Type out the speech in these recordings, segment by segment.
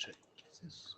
check this.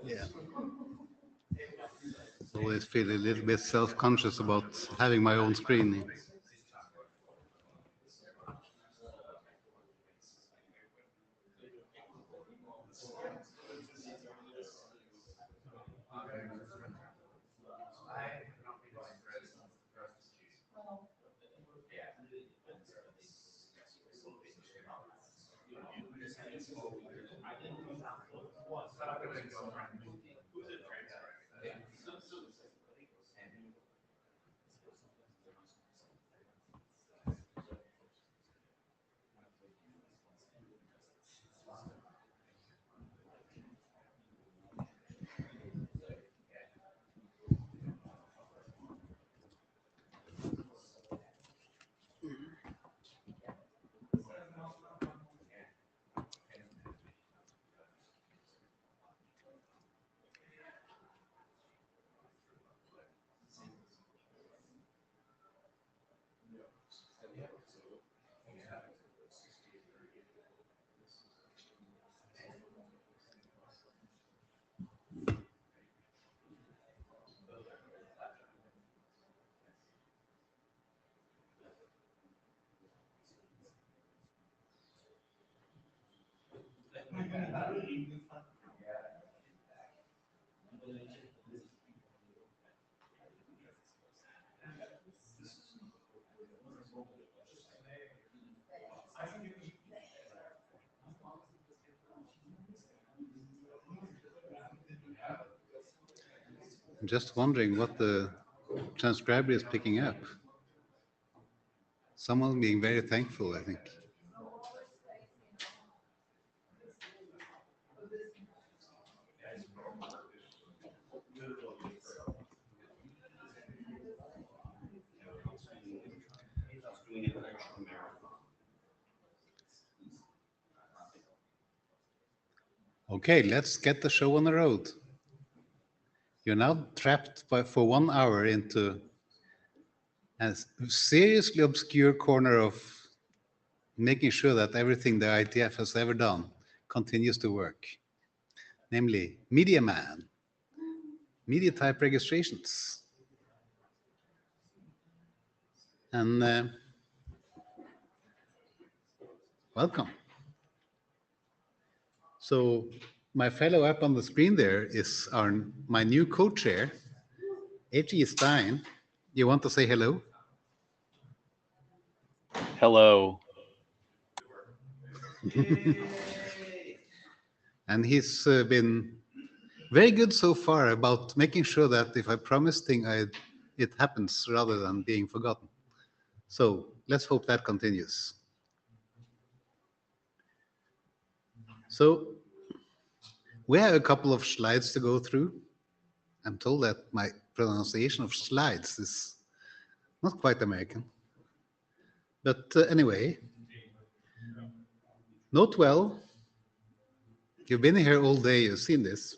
Yeah. Always feel a little bit self-conscious about having my own screen. I'm just wondering what the transcriber is picking up. Someone being very thankful, I think. Okay, let's get the show on the road. You're now trapped for 1 hour into a seriously obscure corner of making sure that everything the IETF has ever done continues to work. Namely, MEDIAMAN, media type registrations. And welcome. So my fellow up on the screen there is my new co-chair, H.E. Stein. You want to say hello? Hello. And he's been very good so far about making sure that if I promise thing, it happens rather than being forgotten. So let's hope that continues. So we have a couple of slides to go through. I'm told that my pronunciation of slides is not quite American. But anyway, note well, you've been here all day, you've seen this.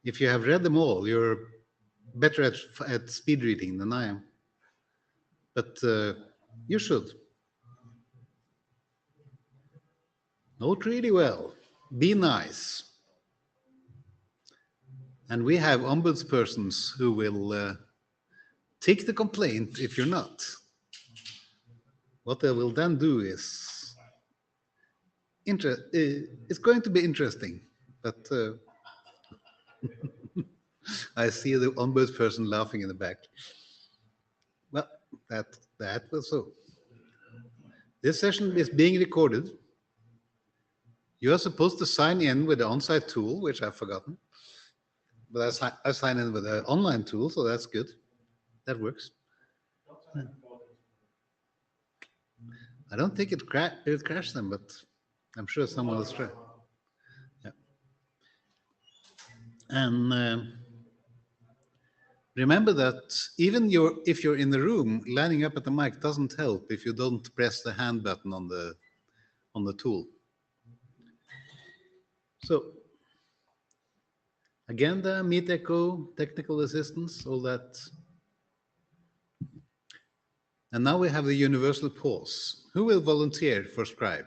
If you have read them all, you're better at speed reading than I am. But you should. Note really well. Be nice. And we have ombudspersons who will take the complaint if you're not. What they will then do is, it's going to be interesting, but I see the ombudsperson laughing in the back. Well, that was so. This session is being recorded. You are supposed to sign in with the on-site tool, which I've forgotten. But I sign in with the online tool, so that's good. That works. I don't think it crashed them, but I'm sure someone will try. Yeah. And remember that even if you're in the room, lining up at the mic doesn't help if you don't press the hand button on the tool. So agenda, Meet Echo, technical assistance, all that. And now we have the universal pause. Who will volunteer for scribe?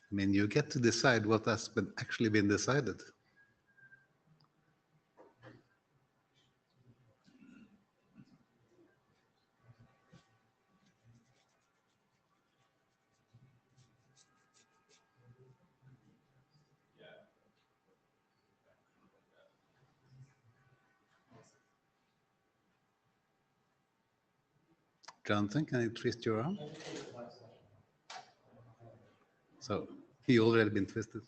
I mean, you get to decide what has actually been decided. Jonathan, can you twist your arm? So he already been twisted.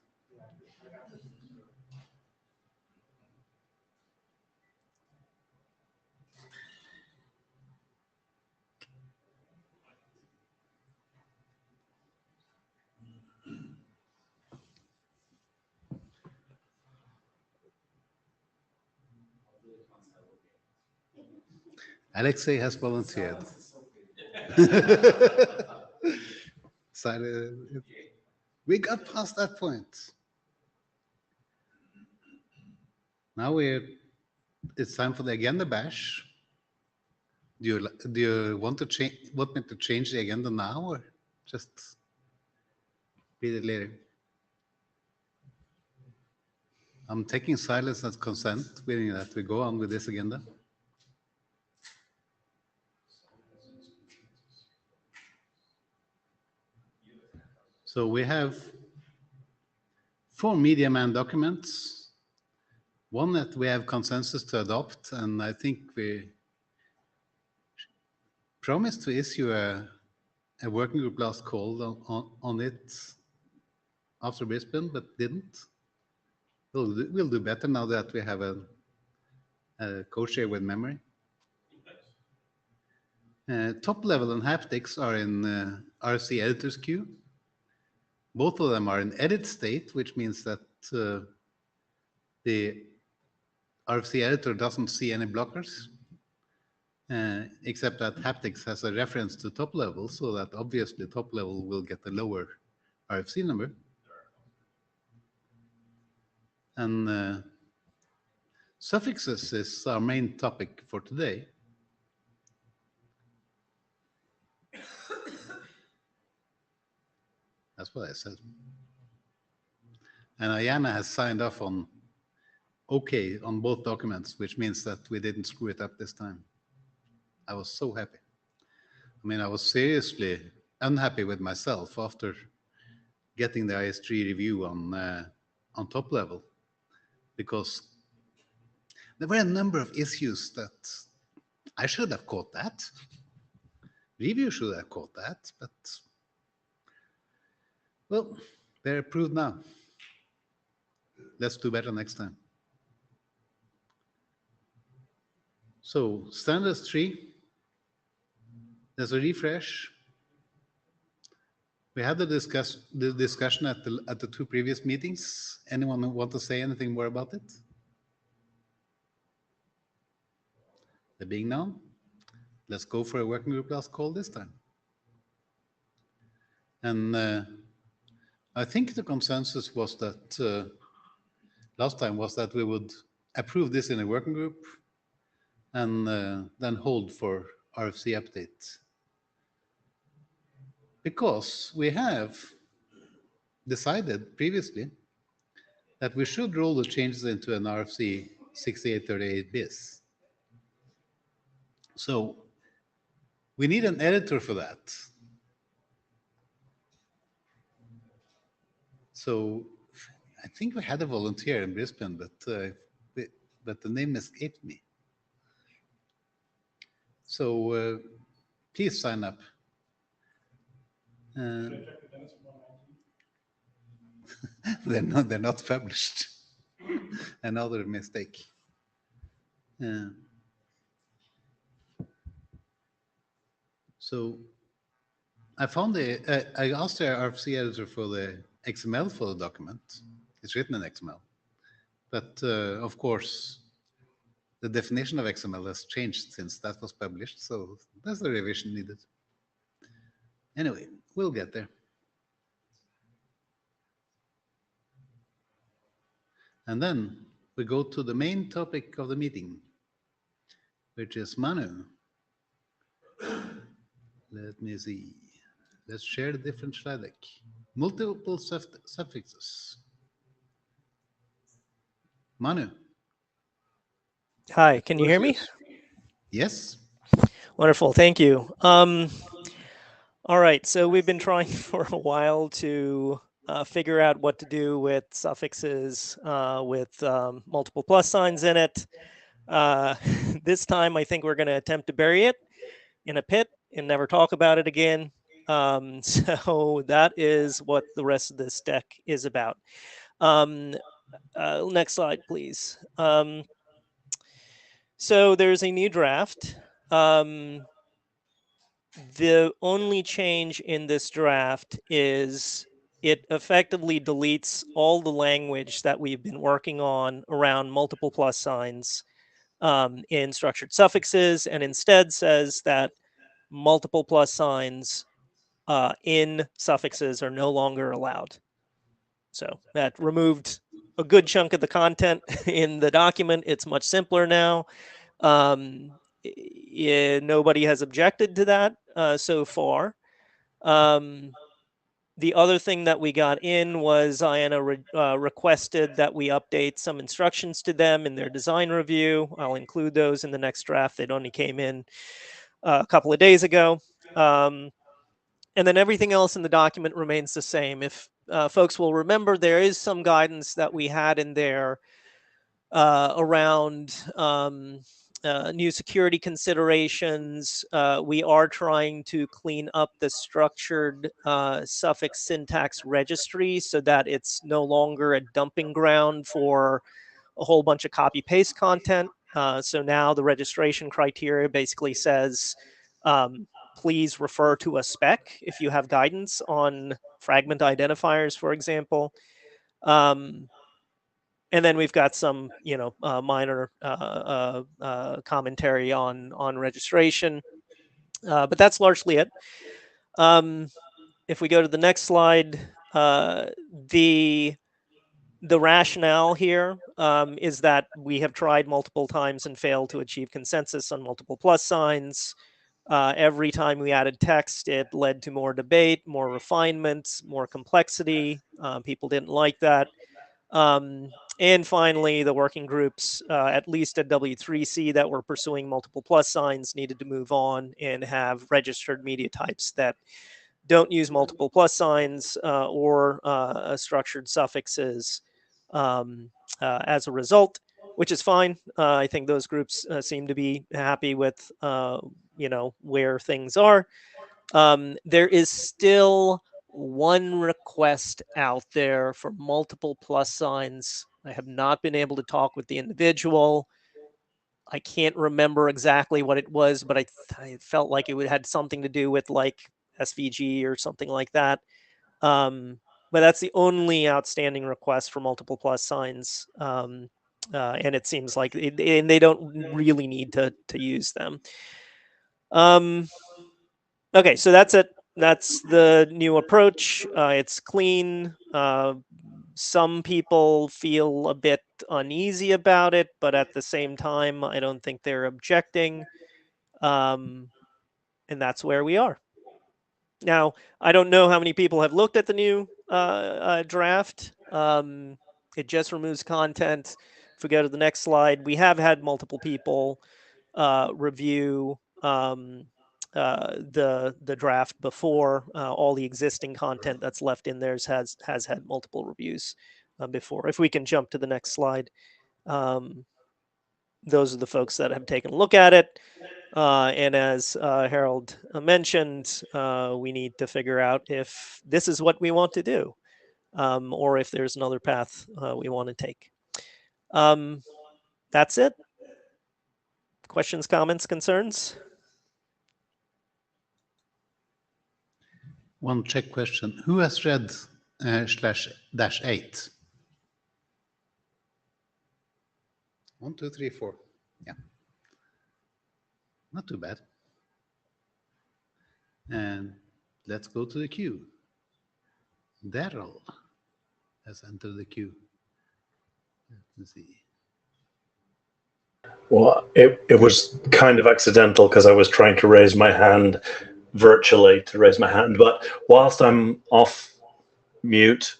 Alexei has volunteered. We got past that point. Now it's time for the agenda bash. Do you want me to change the agenda now, or just read it later? I'm taking silence as consent, meaning that we go on with this agenda. So we have 4 MEDIAMAN documents, one that we have consensus to adopt, and I think we promised to issue a working group last call on it after Brisbane, but didn't. We'll do better now that we have a co-chair with memory. Top level and haptics are in RC editor's queue. Both of them are in edit state, which means that the RFC editor doesn't see any blockers, except that haptics has a reference to top level, so that obviously top level will get a lower RFC number. And suffixes is our main topic for today. That's what I said. And Ayana has signed off on OK on both documents, which means that we didn't screw it up this time. I was so happy. I mean, I was seriously unhappy with myself after getting the IS3 review on top level, because there were a number of issues that I should have caught that. Review should have caught that, but well, they're approved now. Let's do better next time. So standards 3, there's a refresh. We had the discussion at the 2 previous meetings. Anyone want to say anything more about it? There being none, let's go for a working group last call this time. And I think the consensus was that last time was that we would approve this in a working group and then hold for RFC update. Because we have decided previously that we should roll the changes into an RFC 6838 bis. So we need an editor for that. So I think we had a volunteer in Brisbane, but the name escaped me. So please sign up. They're not published. Another mistake. So I found I asked the RFC editor for the XML for the document. It's written in XML. But of course, the definition of XML has changed since that was published. So there's a revision needed. Anyway, we'll get there. And then we go to the main topic of the meeting, which is Manu. Let me see. Let's share the different slide deck. Multiple suffixes. Manu. Hi, can you hear me? Yes. Wonderful, thank you. All right, so we've been trying for a while to figure out what to do with suffixes with multiple plus signs in it. This time, I think we're going to attempt to bury it in a pit and never talk about it again. So that is what the rest of this deck is about. Next slide, please. So there's a new draft. The only change in this draft is it effectively deletes all the language that we've been working on around multiple plus signs in structured suffixes, and instead says that multiple plus signs in suffixes are no longer allowed. So that removed a good chunk of the content in the document. It's much simpler now. Nobody has objected to that so far. The other thing that we got in was IANA requested that we update some instructions to them in their design review. I'll include those in the next draft. They only came in a couple of days ago. And then everything else in the document remains the same. If folks will remember, there is some guidance that we had in there around new security considerations. We are trying to clean up the structured suffix syntax registry so that it's no longer a dumping ground for a whole bunch of copy-paste content. So now the registration criteria basically says, please refer to a spec if you have guidance on fragment identifiers, for example. And then we've got some, minor commentary on registration, but that's largely it. If we go to the next slide, the rationale here is that we have tried multiple times and failed to achieve consensus on multiple plus signs. Every time we added text, it led to more debate, more refinement, more complexity. People didn't like that. And finally, the working groups, at least at W3C, that were pursuing multiple plus signs needed to move on and have registered media types that don't use multiple plus signs or structured suffixes as a result, which is fine. I think those groups seem to be happy with, where things are. There is still one request out there for multiple plus signs. I have not been able to talk with the individual. I can't remember exactly what it was, but I felt like it had something to do with like SVG or something like that. But that's the only outstanding request for multiple plus signs. And it seems like and they don't really need to use them. Okay, so that's it. That's the new approach. It's clean. Some people feel a bit uneasy about it, but at the same time, I don't think they're objecting. And that's where we are. Now, I don't know how many people have looked at the new draft. It just removes content. If we go to the next slide, we have had multiple people review the draft before. All the existing content that's left in there has had multiple reviews before. If we can jump to the next slide, those are the folks that have taken a look at it. And as Harold mentioned, we need to figure out if this is what we want to do, or if there's another path we want to take. That's it. Questions, comments, concerns? One check question. Who has read /-8? 1, 2, 3, 4. Yeah. Not too bad. And let's go to the queue. Daryl has entered the queue. Let's see. Well, it was kind of accidental because I was trying to raise my hand virtually to raise my hand. But whilst I'm off mute,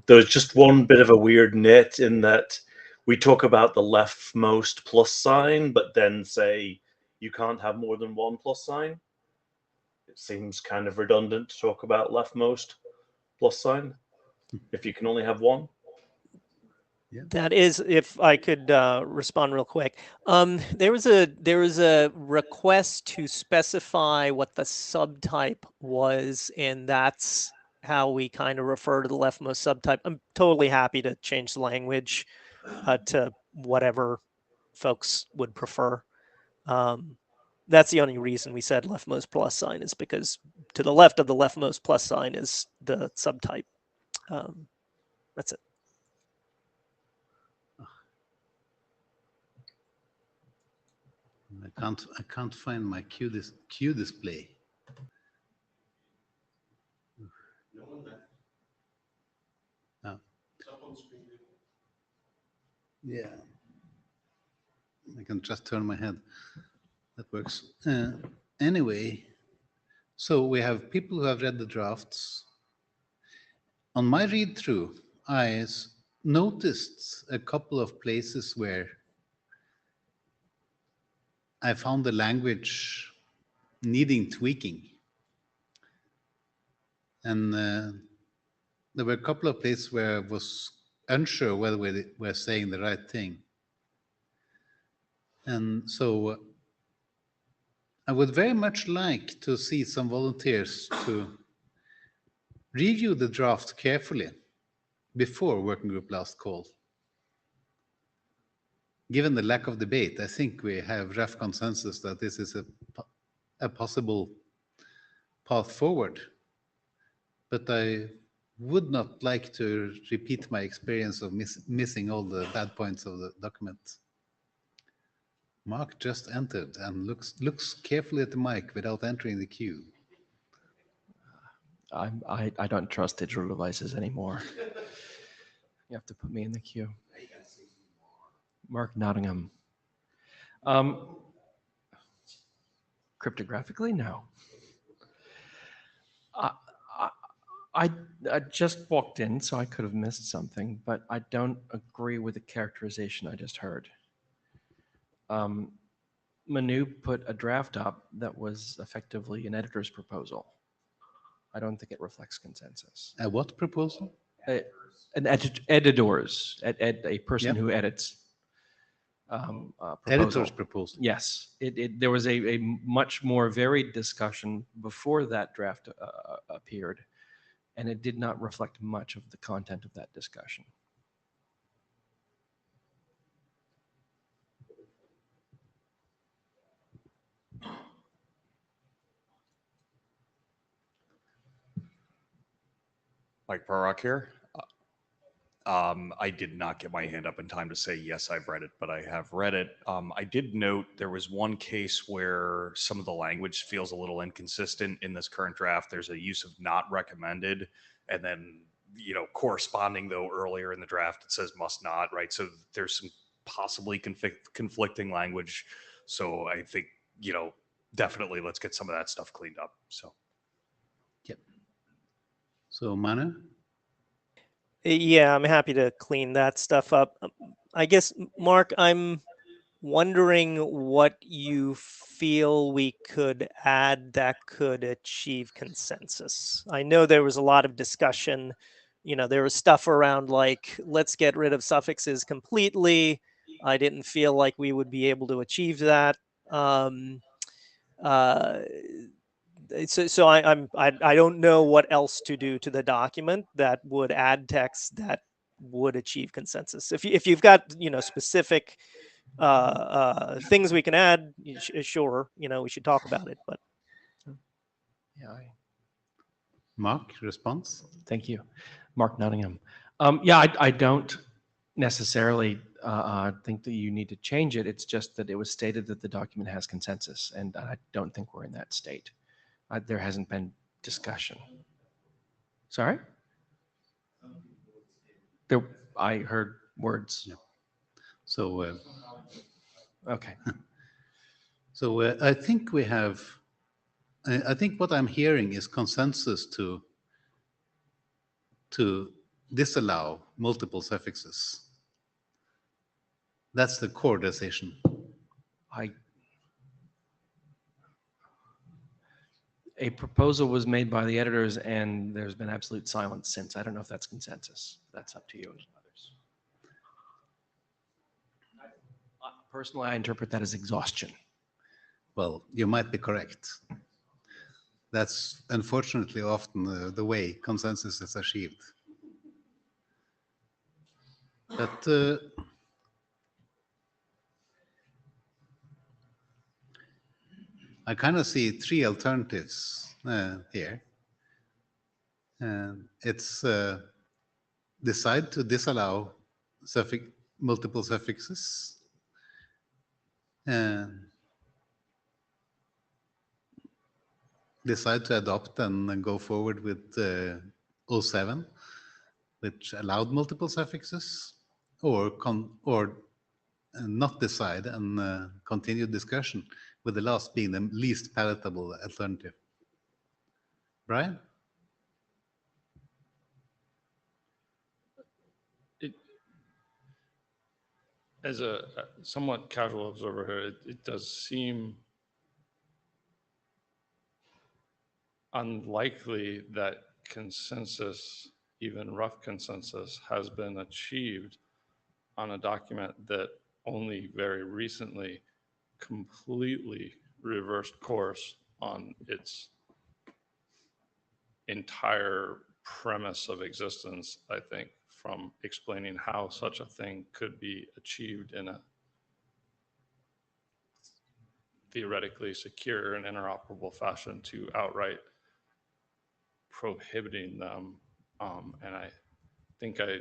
there's just one bit of a weird nit in that we talk about the leftmost plus sign, but then say you can't have more than one plus sign. It seems kind of redundant to talk about leftmost plus sign if you can only have one. Yeah. That is, if I could respond real quick. There was a request to specify what the subtype was, and that's how we kind of refer to the leftmost subtype. I'm totally happy to change the language to whatever folks would prefer. That's the only reason we said leftmost plus sign, is because to the left of the leftmost plus sign is the subtype. That's it. I can't find my queue display. Oh. Yeah. I can just turn my head. That works. Anyway, so we have people who have read the drafts. On my read through, I noticed a couple of places where I found the language needing tweaking. And there were a couple of places where I was unsure whether we were saying the right thing. And so I would very much like to see some volunteers to review the draft carefully before working group last call. Given the lack of debate, I think we have rough consensus that this is a possible path forward. But I would not like to repeat my experience of missing all the bad points of the document. Mark just entered and looks carefully at the mic without entering the queue. I don't trust digital devices anymore. You have to put me in the queue. Mark Nottingham. Cryptographically, no. I just walked in, so I could have missed something, but I don't agree with the characterization I just heard. Manu put a draft up that was effectively an editor's proposal. I don't think it reflects consensus. A what proposal? An editor's, a person Yep. who edits. Proposal. Editor's proposal. Yes, there was a much more varied discussion before that draft appeared, and it did not reflect much of the content of that discussion. Mike Parrock here. I did not get my hand up in time to say, yes, I've read it, but I have read it. I did note there was one case where some of the language feels a little inconsistent in this current draft. There's a use of not recommended, and then, corresponding though earlier in the draft, it says must not, right? So there's some possibly conflicting language. So I think, definitely let's get some of that stuff cleaned up. So. Yep. So Manu? Yeah, I'm happy to clean that stuff up. I guess, Mark, I'm wondering what you feel we could add that could achieve consensus. I know there was a lot of discussion. There was stuff around like, let's get rid of suffixes completely. I didn't feel like we would be able to achieve that. So I don't know what else to do to the document that would add text that would achieve consensus. If you've got specific things we can add, sure, we should talk about it. But Yeah. Mark, response? Thank you. Mark Nottingham. Yeah, I don't necessarily think that you need to change it. It's just that it was stated that the document has consensus, and I don't think we're in that state. There hasn't been discussion. Sorry? I heard words. Yeah. So, Okay. so I think we have. I think what I'm hearing is consensus to disallow multiple suffixes. That's the core decision. A proposal was made by the editors, and there's been absolute silence since. I don't know if that's consensus. That's up to you and others. Personally, I interpret that as exhaustion. Well, you might be correct. That's unfortunately often the way consensus is achieved. But I kind of see three alternatives here. It's decide to disallow multiple suffixes, decide to adopt and go forward with 07, which allowed multiple suffixes, or not decide and continue discussion, with the last being the least palatable alternative. Brian? As a somewhat casual observer here, it does seem unlikely that consensus, even rough consensus, has been achieved on a document that only very recently completely reversed course on its entire premise of existence, I think, from explaining how such a thing could be achieved in a theoretically secure and interoperable fashion to outright prohibiting them. And I think I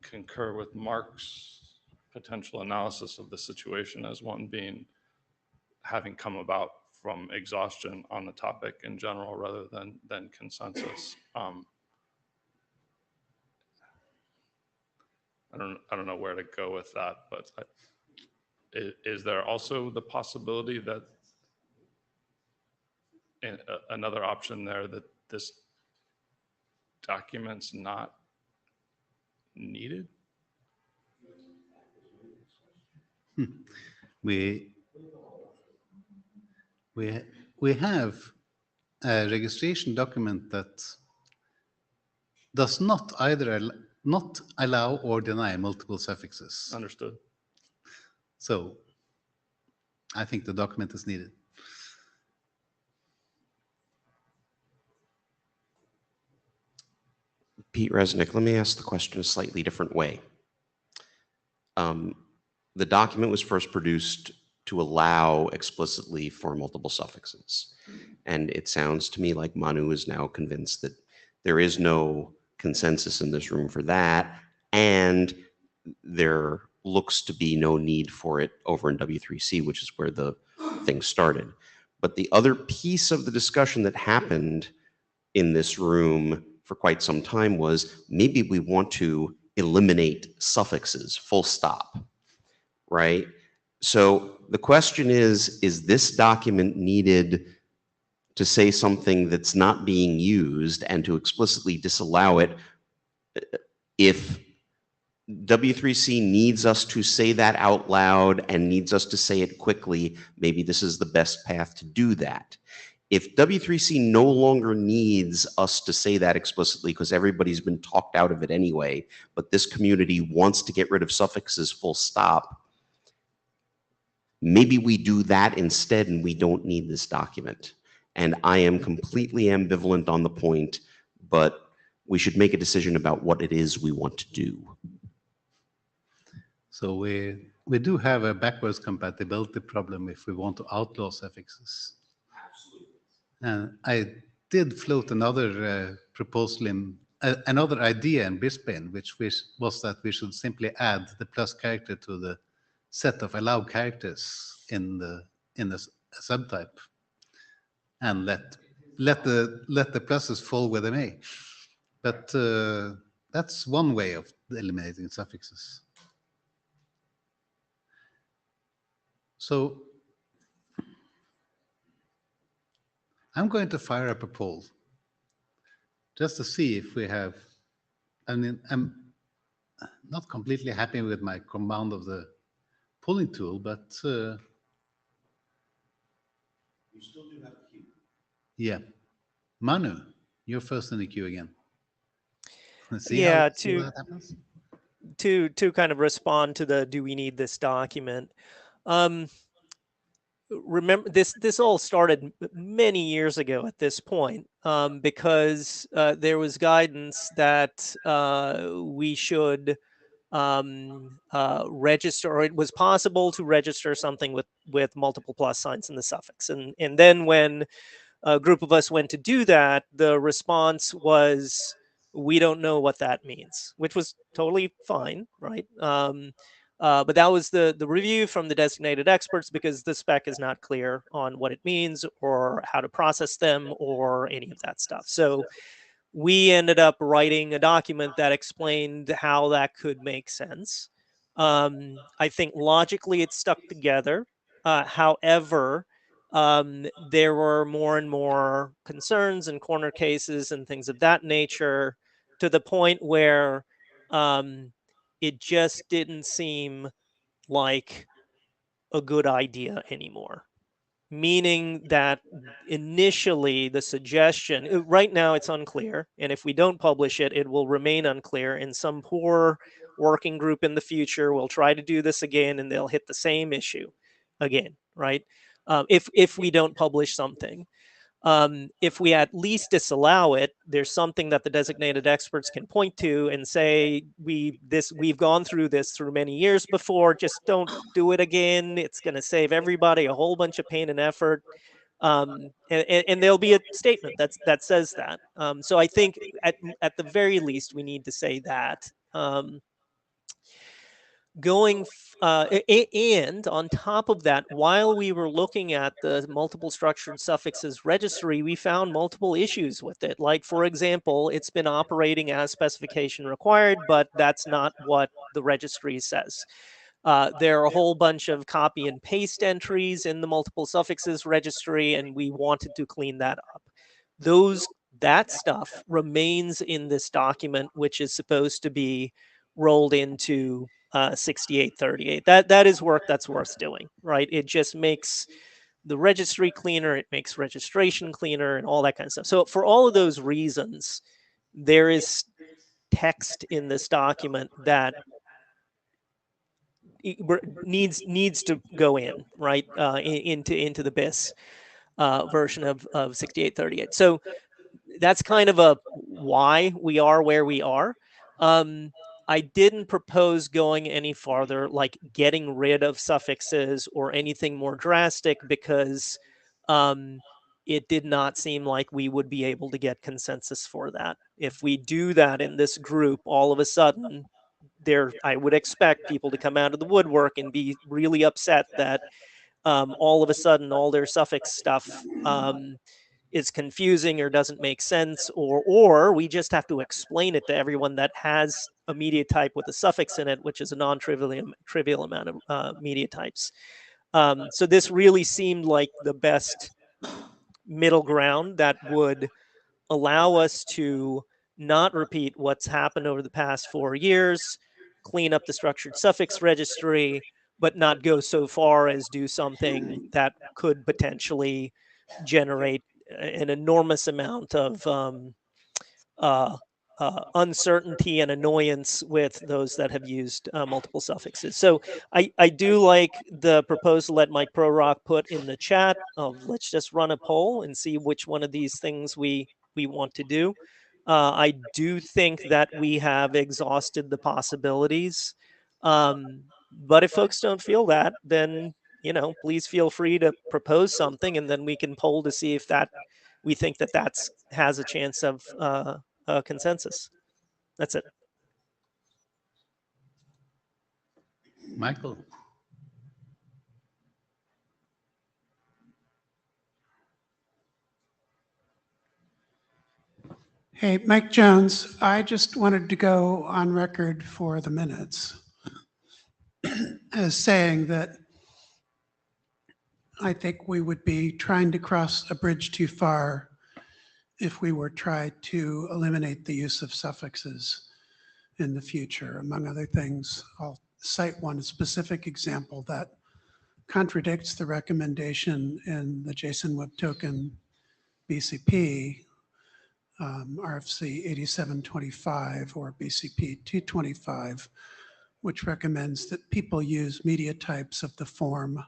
concur with Mark's potential analysis of the situation as one being having come about from exhaustion on the topic in general rather than consensus. I don't know where to go with that, but is there also the possibility that another option there, that this document's not needed? We have a registration document that does not either not allow or deny multiple suffixes. Understood. So I think the document is needed. Pete Resnick, let me ask the question a slightly different way. The document was first produced to allow explicitly for multiple suffixes. And it sounds to me like Manu is now convinced that there is no consensus in this room for that, and there looks to be no need for it over in W3C, which is where the thing started. But the other piece of the discussion that happened in this room for quite some time was, maybe we want to eliminate suffixes, full stop, right? So the question is this document needed to say something that's not being used and to explicitly disallow it if W3C needs us to say that out loud and needs us to say it quickly. Maybe this is the best path to do that. If W3C no longer needs us to say that explicitly because everybody's been talked out of it anyway, but this community wants to get rid of suffixes full stop, maybe we do that instead and we don't need this document. And I am completely ambivalent on the point, but we should make a decision about what it is we want to do. So we do have a backwards compatibility problem if we want to outlaw suffixes. And I did float another proposal in another idea in Brisbane, which was that we should simply add the plus character to the set of allowed characters in the subtype, and let the pluses fall where they may. But that's one way of eliminating suffixes. So I'm going to fire up a poll just to see if we have. I mean, I'm not completely happy with my command of the polling tool, but you still do have a queue. Yeah, Manu, you're first in the queue again. Let's see Yeah, how that happens. to kind of respond to the do we need this document. Remember, this all started many years ago at this point, because there was guidance that we should register, or it was possible to register something with multiple plus signs in the suffix. And then when a group of us went to do that, the response was, we don't know what that means, which was totally fine, right? But that was the review from the designated experts, because the spec is not clear on what it means or how to process them or any of that stuff. So we ended up writing a document that explained how that could make sense. I think logically it stuck together. However, there were more and more concerns and corner cases and things of that nature, to the point where it just didn't seem like a good idea anymore. Meaning that initially the suggestion, right now it's unclear, and if we don't publish it, it will remain unclear, and some poor working group in the future will try to do this again and they'll hit the same issue again, right? If we don't publish something. If we at least disallow it, there's something that the designated experts can point to and say, we've gone through this through many years before, just don't do it again. It's going to save everybody a whole bunch of pain and effort. And there'll be a statement that says that. So I think at the very least, we need to say that. And on top of that, while we were looking at the multiple structured suffixes registry, we found multiple issues with it. Like, for example, it's been operating as specification required, but that's not what the registry says. There are a whole bunch of copy and paste entries in the multiple suffixes registry, and we wanted to clean that up. That stuff remains in this document, which is supposed to be rolled into 6838. That is work that's worth doing, right? It just makes the registry cleaner, it makes registration cleaner, and all that kind of stuff. So for all of those reasons, there is text in this document that needs to go in, right, into the BIS version of 6838. So that's kind of a why we are where we are. I didn't propose going any farther, like getting rid of suffixes or anything more drastic, because it did not seem like we would be able to get consensus for that. If we do that in this group, all of a sudden, I would expect people to come out of the woodwork and be really upset that all of a sudden all their suffix stuff is confusing or doesn't make sense, or we just have to explain it to everyone that has a media type with a suffix in it, which is a non-trivial amount of media types. So this really seemed like the best middle ground that would allow us to not repeat what's happened over the past 4 years, clean up the structured suffix registry, but not go so far as do something that could potentially generate an enormous amount of uncertainty and annoyance with those that have used multiple suffixes. So I do like the proposal that Mike Prorock put in the chat of let's just run a poll and see which one of these things we want to do. I do think that we have exhausted the possibilities. But if folks don't feel that, then, please feel free to propose something, and then we can poll to see if we think that has a chance of consensus. That's it. Michael. Hey, Mike Jones, I just wanted to go on record for the minutes as saying that I think we would be trying to cross a bridge too far if we were trying to eliminate the use of suffixes in the future. Among other things, I'll cite one specific example that contradicts the recommendation in the JSON Web Token BCP, RFC 8725 or BCP 225, which recommends that people use media types of the form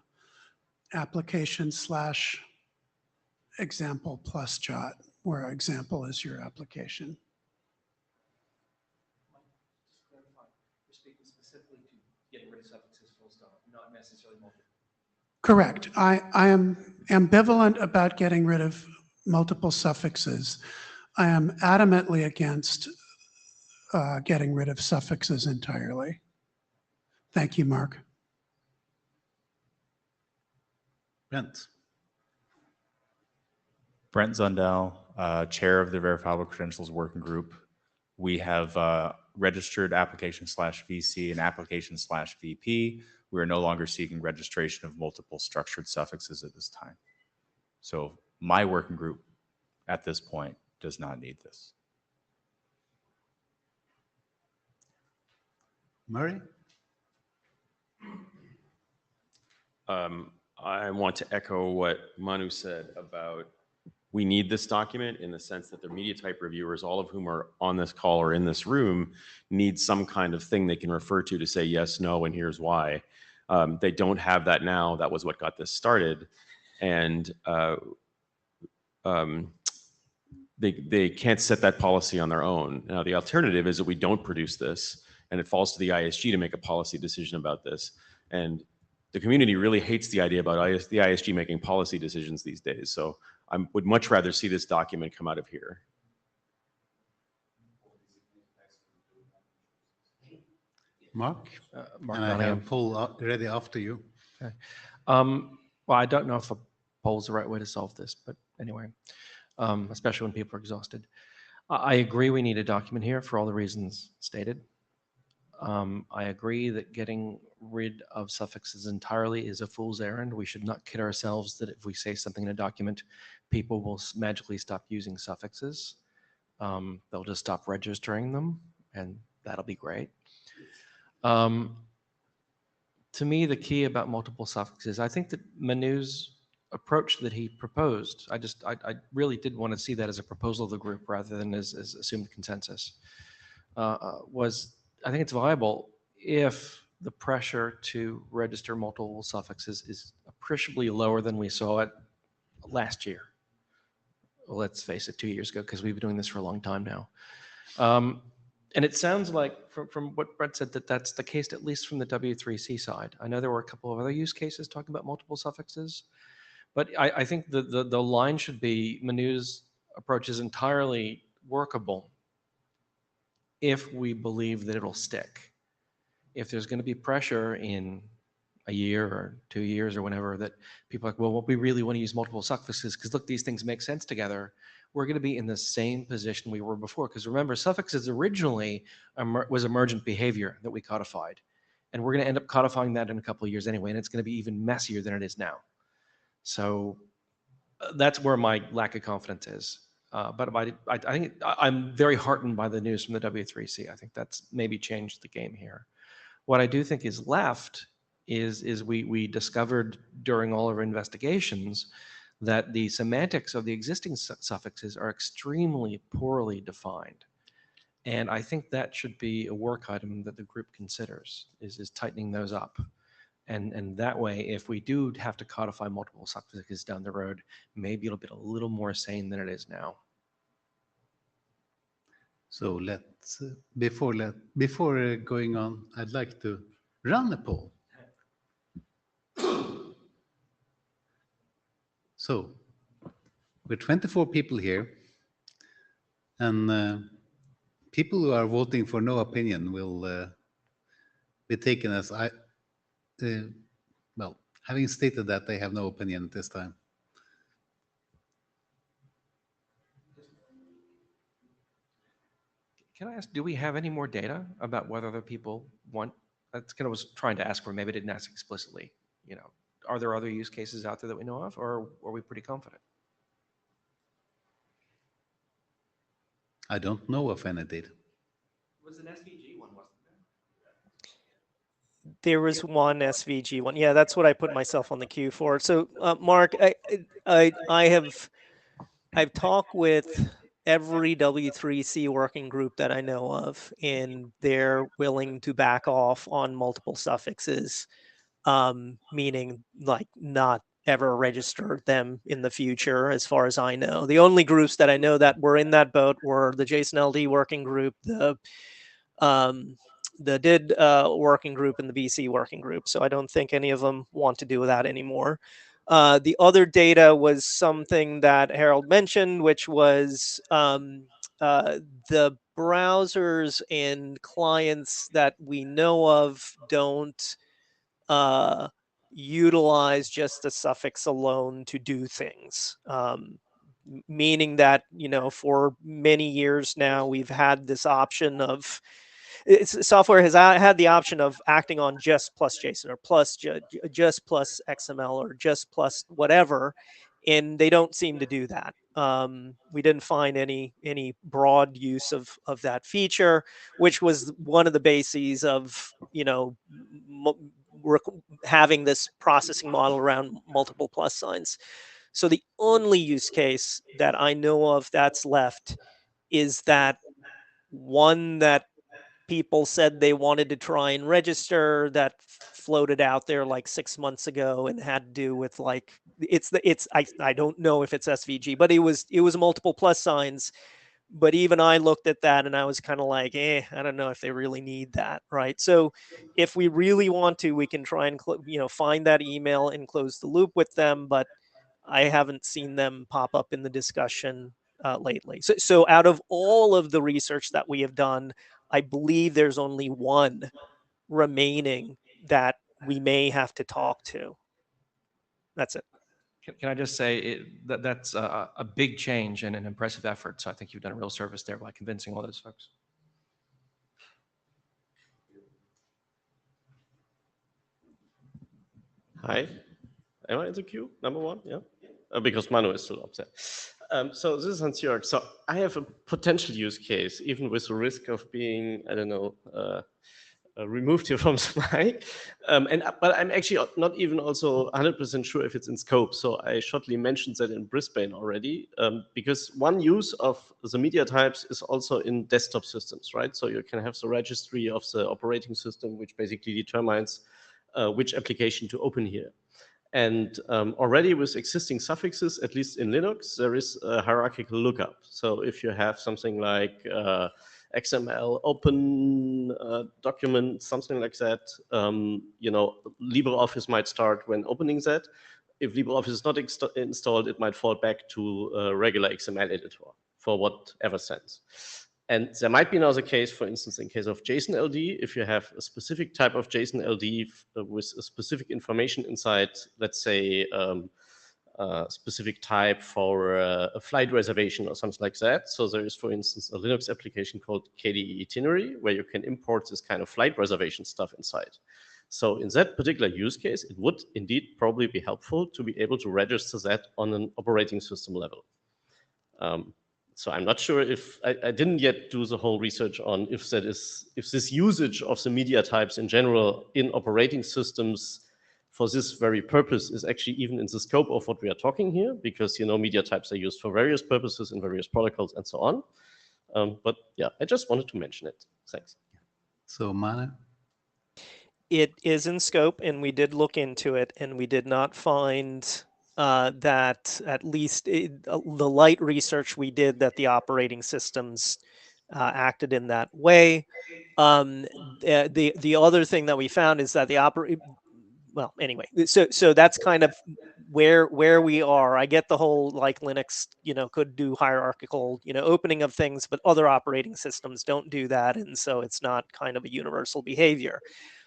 application/example plus jot, where example is your application. You're speaking specifically to getting rid of suffixes, full stop, not necessarily multiple. Correct. I am ambivalent about getting rid of multiple suffixes. I am adamantly against getting rid of suffixes entirely. Thank you, Mark. Brent. Brent Zundell, chair of the Verifiable Credentials Working Group. We have registered application/VC and application/VP. We are no longer seeking registration of multiple structured suffixes at this time. So my working group at this point does not need this. Murray? I want to echo what Manu said about we need this document in the sense that the media type reviewers, all of whom are on this call or in this room, need some kind of thing they can refer to say yes, no, and here's why. They don't have that now. That was what got this started. And they can't set that policy on their own. Now, the alternative is that we don't produce this and it falls to the ISG to make a policy decision about this. And the community really hates the idea about the ISG making policy decisions these days. So I would much rather see this document come out of here. Mark? Mark And I have Nottingham. poll ready after you. Okay. Well, I don't know if a poll's the right way to solve this, but anyway, especially when people are exhausted. I agree we need a document here for all the reasons stated. I agree that getting rid of suffixes entirely is a fool's errand. We should not kid ourselves that if we say something in a document, people will magically stop using suffixes. They'll just stop registering them, and that'll be great. To me, the key about multiple suffixes, I think that Manu's approach that he proposed, I really did want to see that as a proposal of the group rather than as assumed consensus, I think it's viable if the pressure to register multiple suffixes is appreciably lower than we saw it last year. Let's face it, 2 years ago, because we've been doing this for a long time now. And it sounds like from what Brett said that that's the case, at least from the W3C side. I know there were a couple of other use cases talking about multiple suffixes, but I think the line should be Manu's approach is entirely workable if we believe that it'll stick. If there's going to be pressure in a year or 2 years or whenever that people are like, well, we really want to use multiple suffixes because look, these things make sense together, we're going to be in the same position we were before. Because remember, suffixes originally was emergent behavior that we codified. And we're going to end up codifying that in a couple of years anyway, and it's going to be even messier than it is now. So that's where my lack of confidence is. But I think I'm very heartened by the news from the W3C. I think that's maybe changed the game here. What I do think is left is we discovered during all of our investigations that the semantics of the existing suffixes are extremely poorly defined. And I think that should be a work item that the group considers, is tightening those up. And that way, if we do have to codify multiple suffixes down the road, maybe it'll be a little more sane than it is now. So let's, before going on, I'd like to run a poll. So, we're 24 people here, and people who are voting for no opinion will be taken as well, having stated that they have no opinion at this time. Can I ask, do we have any more data about whether other people want, that's kind of was trying to ask for, maybe I didn't ask explicitly, you know, are there other use cases out there that we know of, or are we pretty confident? I don't know of any data. Was an SVG one, wasn't there? There was one SVG one. Yeah, that's what I put myself on the queue for. So, Mark, I've talked with every W3C working group that I know of, and they're willing to back off on multiple suffixes, meaning like not ever register them in the future, as far as I know. The only groups that I know that were in that boat were the JSON LD working group, the DID working group, and the BC working group. So I don't think any of them want to do that anymore. The other data was something that Harold mentioned, which was the browsers and clients that we know of don't utilize just the suffix alone to do things. Meaning that, you know, for many years now, we've had this option of, software has had the option of acting on just plus JSON or plus just plus XML or just plus whatever, and they don't seem to do that. We didn't find any broad use of that feature, which was one of the bases of, you know, having this processing model around multiple plus signs. So the only use case that I know of that's left is that one that people said they wanted to try and register that floated out there like 6 months ago and had to do with like, I don't know if it's SVG, but it was multiple plus signs. But even I looked at that and I was kind of like, I don't know if they really need that, right? So if we really want to, we can try and find that email and close the loop with them, but I haven't seen them pop up in the discussion lately. So out of all of the research that we have done, I believe there's only one remaining that we may have to talk to. That's it. Can I just say that's a big change and an impressive effort. So I think you've done a real service there by convincing all those folks. Hi, am I in the queue? Number one, yeah? Because Manu is still up there. So this is Hans-Jörg. So I have a potential use case, even with the risk of being, I don't know, removed here from the mic. But I'm actually not even also 100% sure if it's in scope. So I shortly mentioned that in Brisbane already, because one use of the media types is also in desktop systems, right? So you can have the registry of the operating system, which basically determines which application to open here. And already with existing suffixes, at least in Linux, there is a hierarchical lookup. So if you have something like XML open document, something like that, LibreOffice might start when opening that. If LibreOffice is not installed, it might fall back to a regular XML editor for whatever sense. And there might be another case, for instance, in case of JSON LD, if you have a specific type of JSON LD with a specific information inside, let's say a specific type for a flight reservation or something like that. So there is, for instance, a Linux application called KDE Itinerary, where you can import this kind of flight reservation stuff inside. So in that particular use case, it would indeed probably be helpful to be able to register that on an operating system level. So I'm not sure if I didn't yet do the whole research on if this usage of the media types in general in operating systems for this very purpose is actually even in the scope of what we are talking here, because media types are used for various purposes in various protocols and so on. But yeah, I just wanted to mention it. Thanks. So Manu? It is in scope, and we did look into it, and we did not find that, at least the light research we did, that the operating systems acted in that way. The other thing that we found is that well, anyway, so that's kind of where we are. I get the whole, like, Linux, could do hierarchical, opening of things, but other operating systems don't do that, and so it's not kind of a universal behavior.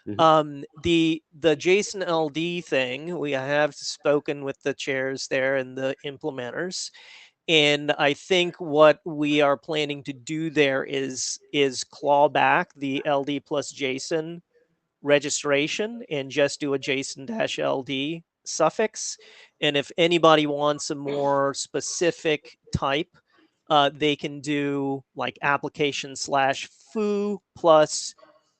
The JSON LD thing, we have spoken with the chairs there and the implementers, and I think what we are planning to do there is claw back the LD plus JSON registration and just do a JSON-LD suffix. And if anybody wants a more specific type, they can do like application/foo plus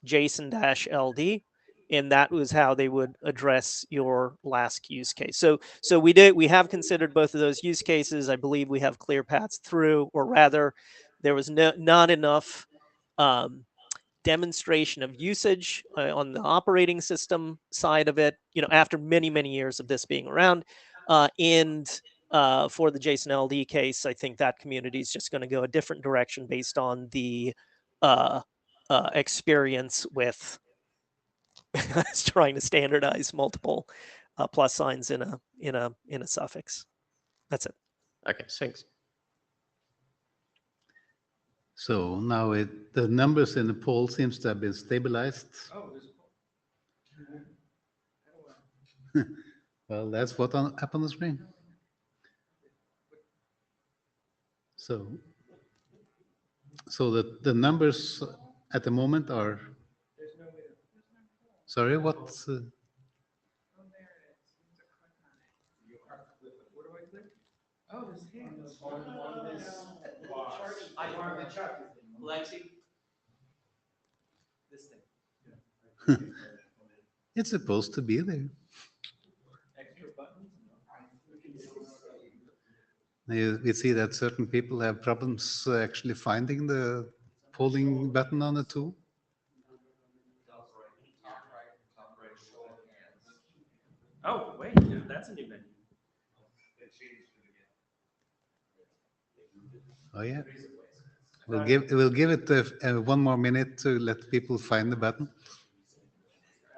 JSON-LD. And that was how they would address your last use case. So we have considered both of those use cases. I believe we have clear paths through, or rather, there was not enough demonstration of usage on the operating system side of it, after many years of this being around. And for the JSON LD case, I think that community is just going to go a different direction based on the experience with trying to standardize multiple plus signs in a suffix. That's it. Okay, thanks. So now the numbers in the poll seems to have been stabilized. Well, that's what up on the screen. So the numbers at the moment are. Sorry, what? It's supposed to be there. We see that certain people have problems actually finding the polling button on the tool. Oh, wait, that's a new menu. Oh yeah. We'll give it one more minute to let people find the button.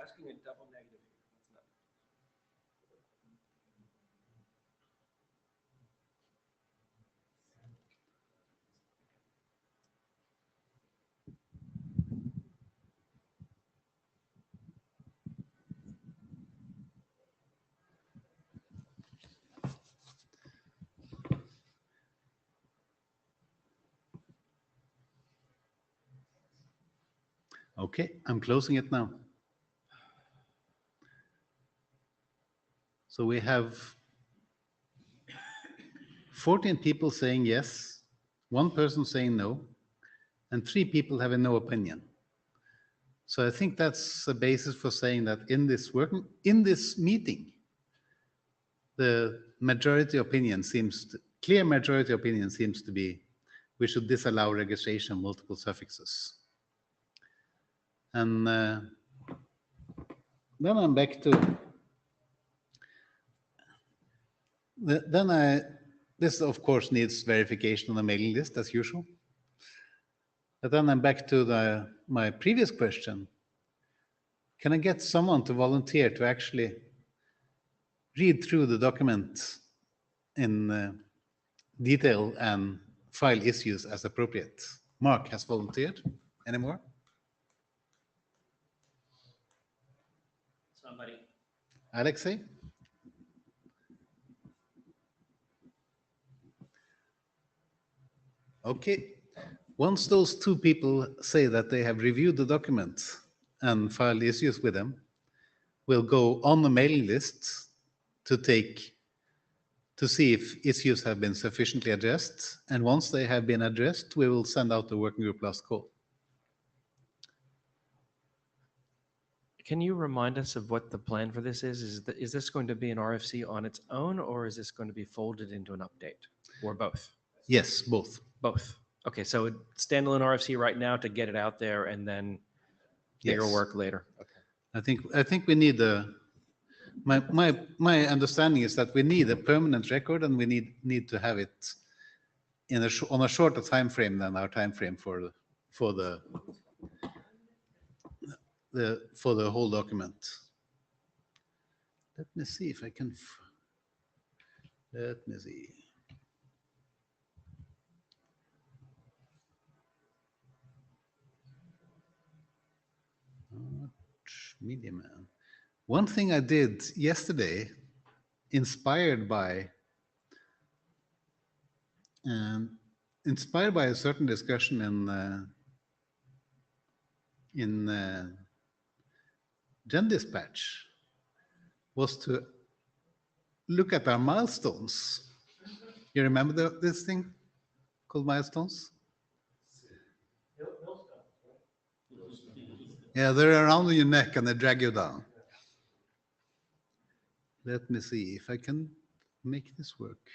Asking a double negative. Okay, I'm closing it now. So we have 14 people saying yes, 1 person saying no, and 3 people having no opinion. So I think that's the basis for saying that in this meeting, the majority opinion clear majority opinion seems to be we should disallow registration of multiple suffixes. And then I'm back to this of course needs verification on the mailing list as usual. But then I'm back to my previous question. Can I get someone to volunteer to actually read through the document in detail and file issues as appropriate? Mark has volunteered. Any more? Somebody. Alexei? Okay. Once those 2 people say that they have reviewed the document and filed issues with them, we'll go on the mailing list to take to see if issues have been sufficiently addressed. And once they have been addressed, we will send out the working group last call. Can you remind us of what the plan for this is? Is this going to be an RFC on its own, or is this going to be folded into an update, or both? Yes, both. Both. Okay, so standalone RFC right now to get it out there, and then bigger Yes. work later. Okay. I think we need my understanding is that we need a permanent record, and we need to have it on a shorter time frame than our time frame for the whole document. Let me see if I can. Let me see. MEDIAMAN. One thing I did yesterday, inspired by a certain discussion in Gen Dispatch, was to look at our milestones. You remember this thing called milestones? Yeah, they're around your neck and they drag you down. Let me see if I can make this work.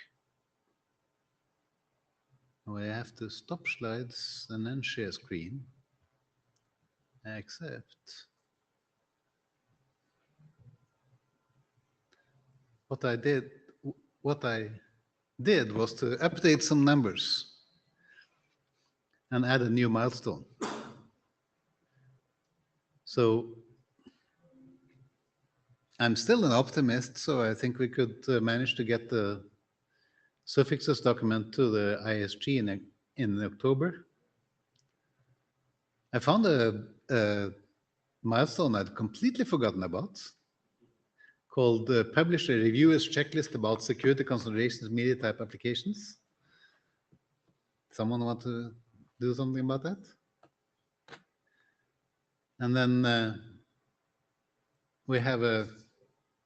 Oh, I have to stop slides and then share screen. Accept. What I did was to update some numbers and add a new milestone. So I'm still an optimist, so I think we could manage to get the suffixes document to the ISG in October. I found a milestone I'd completely forgotten about, called Publish a Reviewer's Checklist about Security Considerations Media Type Applications. Someone want to do something about that? And then we have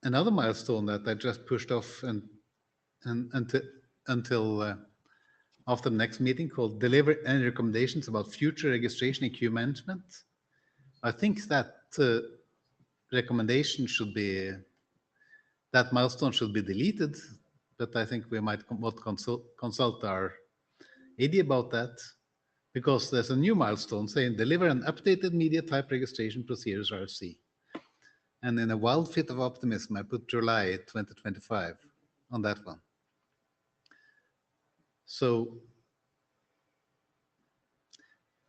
another milestone that I just pushed off until after the next meeting, called Deliver any recommendations about future registration and queue management. I think that recommendation should be, that milestone should be deleted, but I think we might consult our AD about that, because there's a new milestone saying deliver an updated media type registration procedures RFC. And in a wild fit of optimism, I put July 2025 on that one. So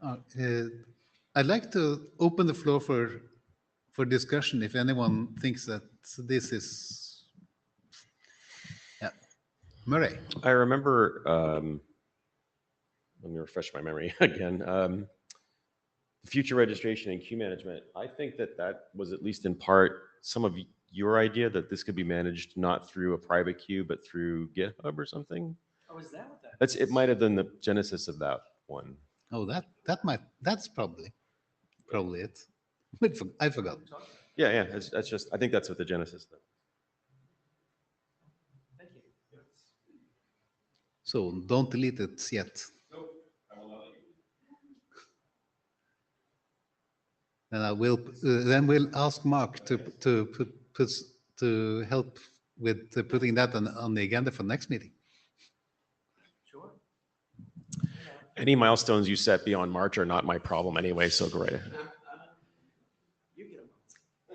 I'd like to open the floor for discussion if anyone thinks that this is, yeah. Murray. I remember, let me refresh my memory again. Future registration and queue management. I think that was at least in part some of your idea, that this could be managed not through a private queue, but through GitHub or something. Oh, is that what that is? It might have been the genesis of that one. Oh, that's probably it. I forgot. Yeah, that's just, I think that's what the genesis of. Thank you. So don't delete it yet. Nope, I will not. And I will then we'll ask Mark to help with putting that on the agenda for next meeting. Sure. Any milestones you set beyond March are not my problem anyway, so go right ahead. You get them.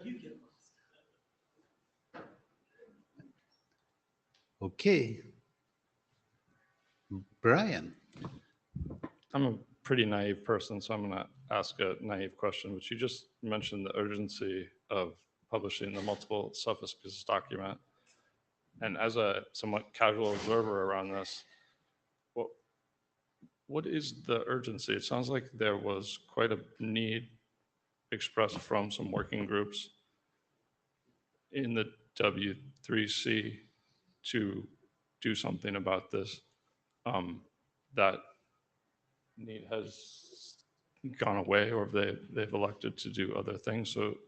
You get them. Okay. Brian. I'm a pretty naive person, so I'm going to ask a naive question, which you just mentioned the urgency of publishing the multiple suffixes document. And as a somewhat casual observer around this, what is the urgency? It sounds like there was quite a need expressed from some working groups in the W3C to do something about this. That need has gone away, or they've elected to do other things. So,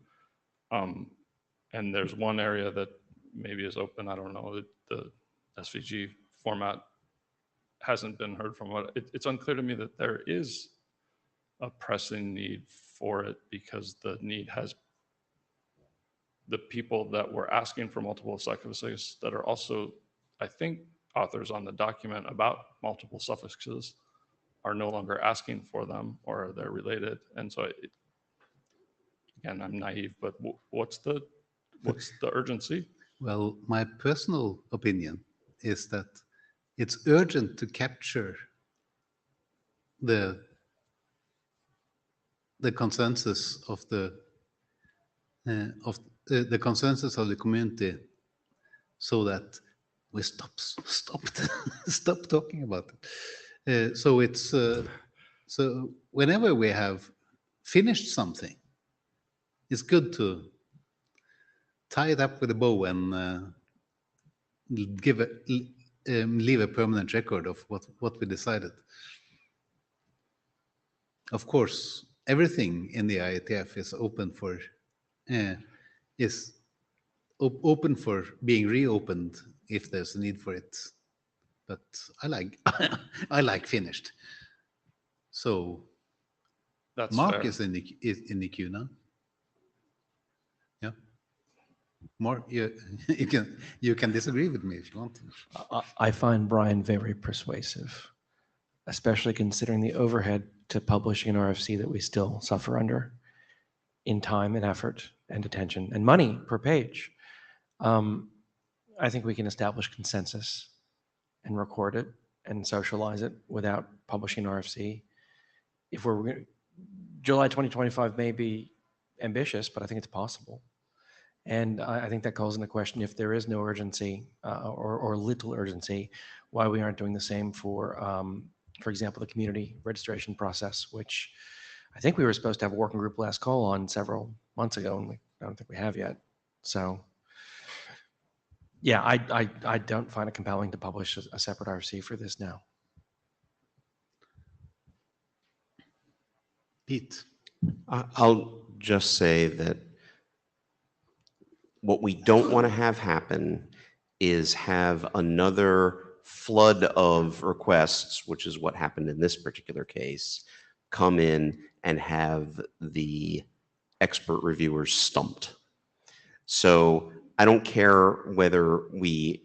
and there's one area that maybe is open. I don't know, the SVG format hasn't been heard from. It's unclear to me that there is a pressing need for it, because the need has, the people that were asking for multiple suffixes that are also, I think, authors on the document about multiple suffixes are no longer asking for them, or they're related. And so again, I'm naive, but what's the urgency? Well, my personal opinion is that it's urgent to capture the consensus of the consensus of the community, so that we stop talking about it. So it's so whenever we have finished something, it's good to tie it up with a bow and leave a permanent record of what we decided. Of course, everything in the IETF is open for open for being reopened if there's a need for it. But I like I like finished. So That's Mark fair. is in the queue now. Yeah, Mark, you can disagree with me if you want. I find Brian very persuasive, especially considering the overhead to publishing an RFC that we still suffer under in time and effort and attention and money per page. I think we can establish consensus and record it and socialize it without publishing an RFC. If we're July 2025 may be ambitious, but I think it's possible. And I think that calls into question, if there is no urgency or little urgency, why we aren't doing the same for example, the community registration process, which I think we were supposed to have a working group last call on several months ago, and I don't think we have yet. So yeah, I don't find it compelling to publish a separate RFC for this now. Pete. I'll just say that what we don't want to have happen is have another flood of requests, which is what happened in this particular case, come in and have the expert reviewers stumped. So I don't care whether we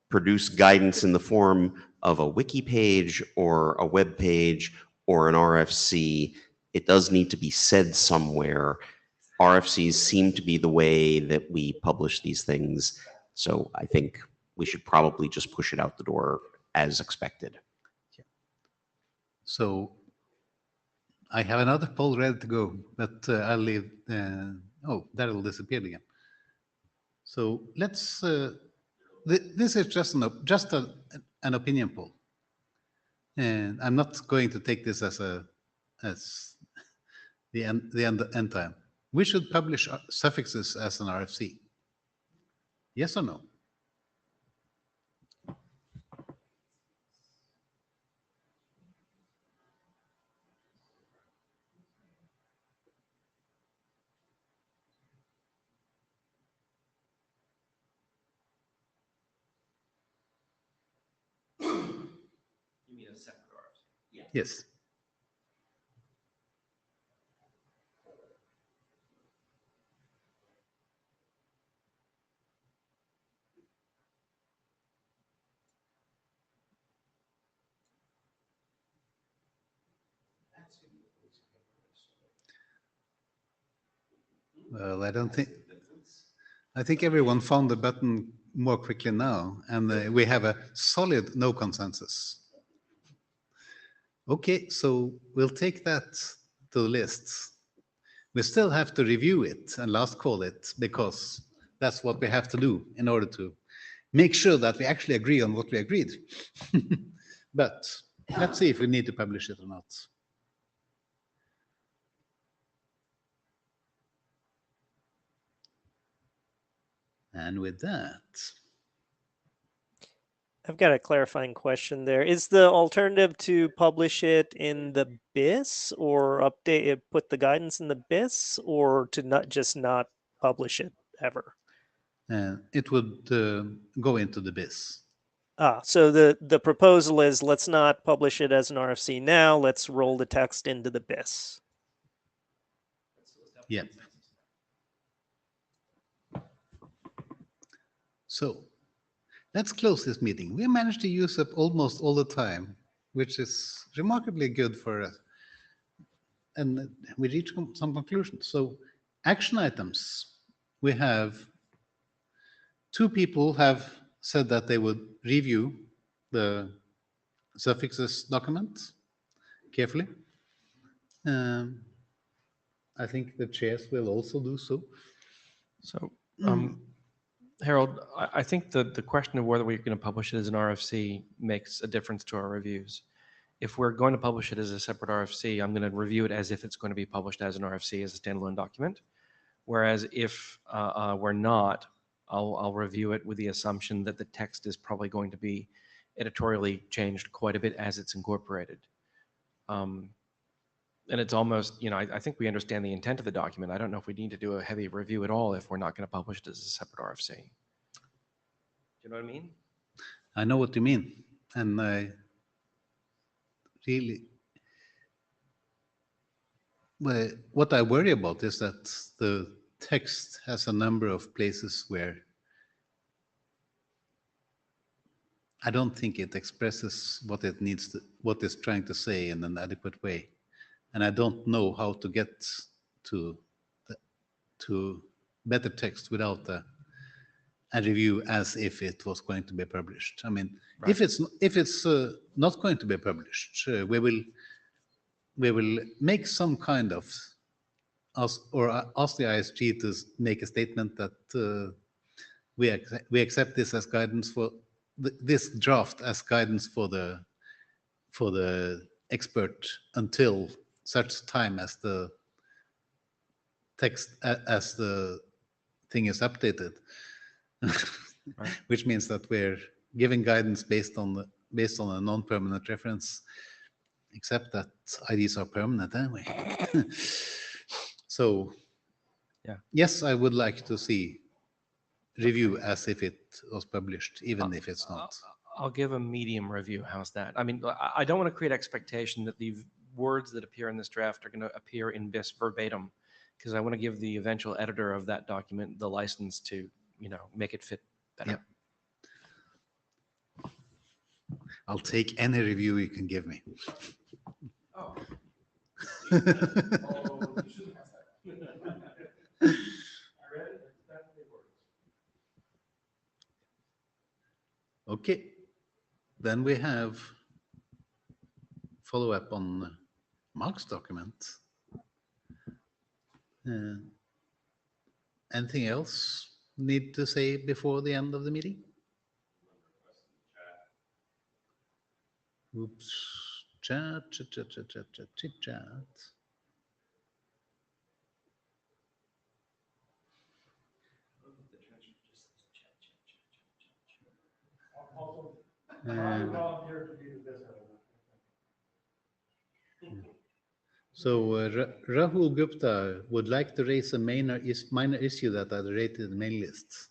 produce guidance in the form of a wiki page or a web page or an RFC. It does need to be said somewhere. RFCs seem to be the way that we publish these things. So I think we should probably just push it out the door as expected. So I have another poll ready to go, but I'll leave. Oh, that'll disappear again. So let's. This is just an opinion poll, and I'm not going to take this as the end time. We should publish suffixes as an RFC. Yes or no? You mean a separate RFC? Yeah. Yes. Well, I think everyone found the button more quickly now, and we have a solid no consensus. Okay, so we'll take that to the list. We still have to review it and last call it, because that's what we have to do in order to make sure that we actually agree on what we agreed. But let's see if we need to publish it or not. And with that, I've got a clarifying question there. Is the alternative to publish it in the BIS, or update it, put the guidance in the BIS, or to not publish it ever? it would go into the BIS. So the proposal is let's not publish it as an RFC now. Let's roll the text into the BIS. Yep. So let's close this meeting. We managed to use up almost all the time, which is remarkably good for us. And we reached some conclusions. So action items, we have 2 people have said that they would review the suffixes document carefully. I think the chairs will also do so. So, Harold, I think the question of whether we're going to publish it as an RFC makes a difference to our reviews. If we're going to publish it as a separate RFC, I'm going to review it as if it's going to be published as an RFC, as a standalone document. Whereas if we're not, I'll review it with the assumption that the text is probably going to be editorially changed quite a bit as it's incorporated. And it's almost, I think we understand the intent of the document. I don't know if we need to do a heavy review at all if we're not going to publish it as a separate RFC. Do you know what I mean? I know what you mean. And I really, well, what I worry about is that the text has a number of places where I don't think it expresses what it needs to, what it's trying to say in an adequate way. And I don't know how to get to better text without a review as if it was going to be published. I mean, Right. if it's not going to be published, we will make some kind of ask the ISG to make a statement that we accept this as guidance for this draft as guidance for the expert until such time as the text as the thing is updated. Right. Which means that we're giving guidance based on a non-permanent reference, except that IDs are permanent anyway. So, Yeah. Yes, I would like to see review as if it was published, even if it's not. I'll give a medium review. How's that? I mean, I don't want to create expectation that the words that appear in this draft are going to appear in BIS verbatim, because I want to give the eventual editor of that document the license to, make it fit better. Yep. I'll take any review you can give me. Oh. Okay, then we have follow-up on Mark's document. Anything else need to say before the end of the meeting? Oops, chat. So Rahul Gupta would like to raise a minor issue that are rated in the main lists.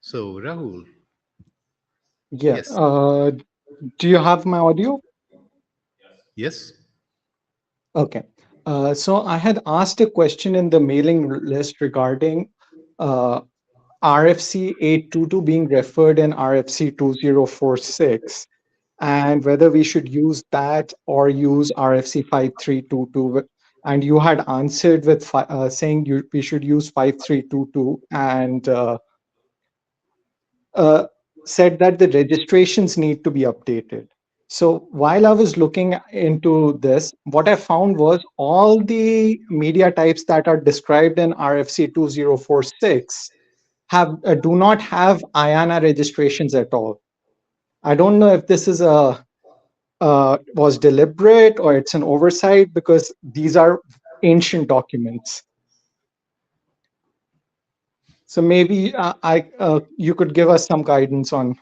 So Rahul. Yeah. Yes. Do you have my audio? Yes. Okay. So I had asked a question in the mailing list regarding RFC 822 being referred in RFC 2046, and whether we should use that or use RFC 5322. And you had answered with saying we should use 5322 and said that the registrations need to be updated. So while I was looking into this, what I found was all the media types that are described in RFC 2046 do not have IANA registrations at all. I don't know if this is was deliberate or it's an oversight, because these are ancient documents. So maybe you could give us some guidance on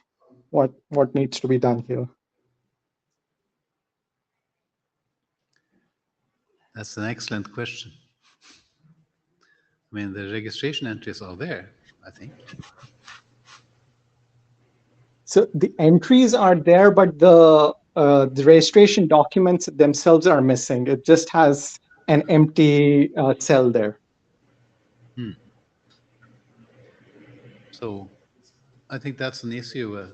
what needs to be done here. That's an excellent question. I mean, the registration entries are there, I think. So the entries are there, but the registration documents themselves are missing. It just has an empty cell there. So I think that's an issue.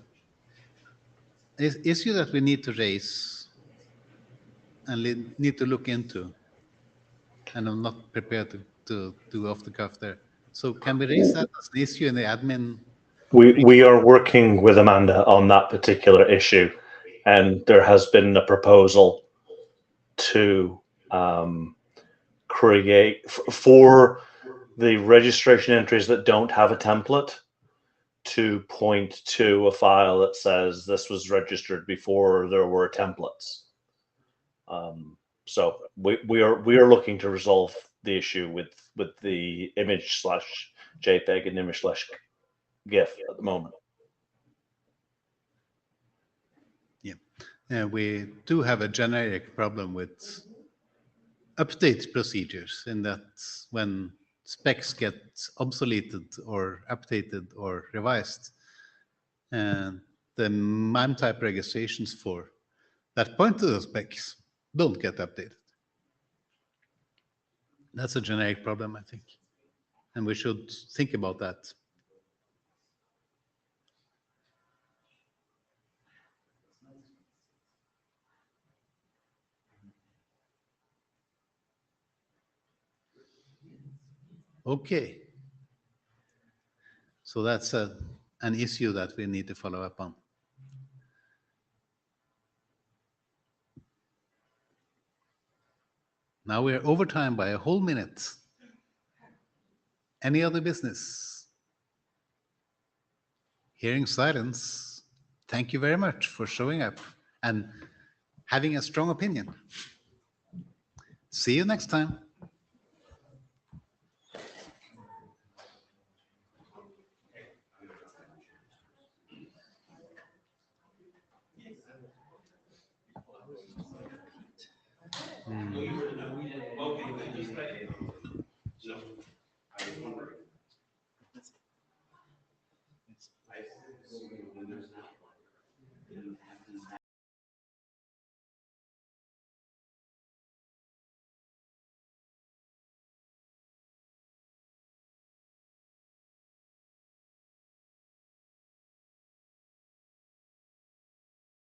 Issue that we need to raise and need to look into. And I'm not prepared to do off the cuff there. So can we raise that as an issue in the admin? We are working with Amanda on that particular issue, and there has been a proposal to create for the registration entries that don't have a template to point to a file that says this was registered before there were templates. So we are looking to resolve the issue with the image / JPEG and image / GIF at the moment. Yeah, we do have a generic problem with update procedures in that when specs get obsoleted or updated or revised, and the MIME type registrations for that point to those specs don't get updated. That's a generic problem, I think. And we should think about that. Okay. So that's an issue that we need to follow up on. Now we're over time by a whole minute. Any other business? Hearing silence. Thank you very much for showing up and having a strong opinion. See you next time.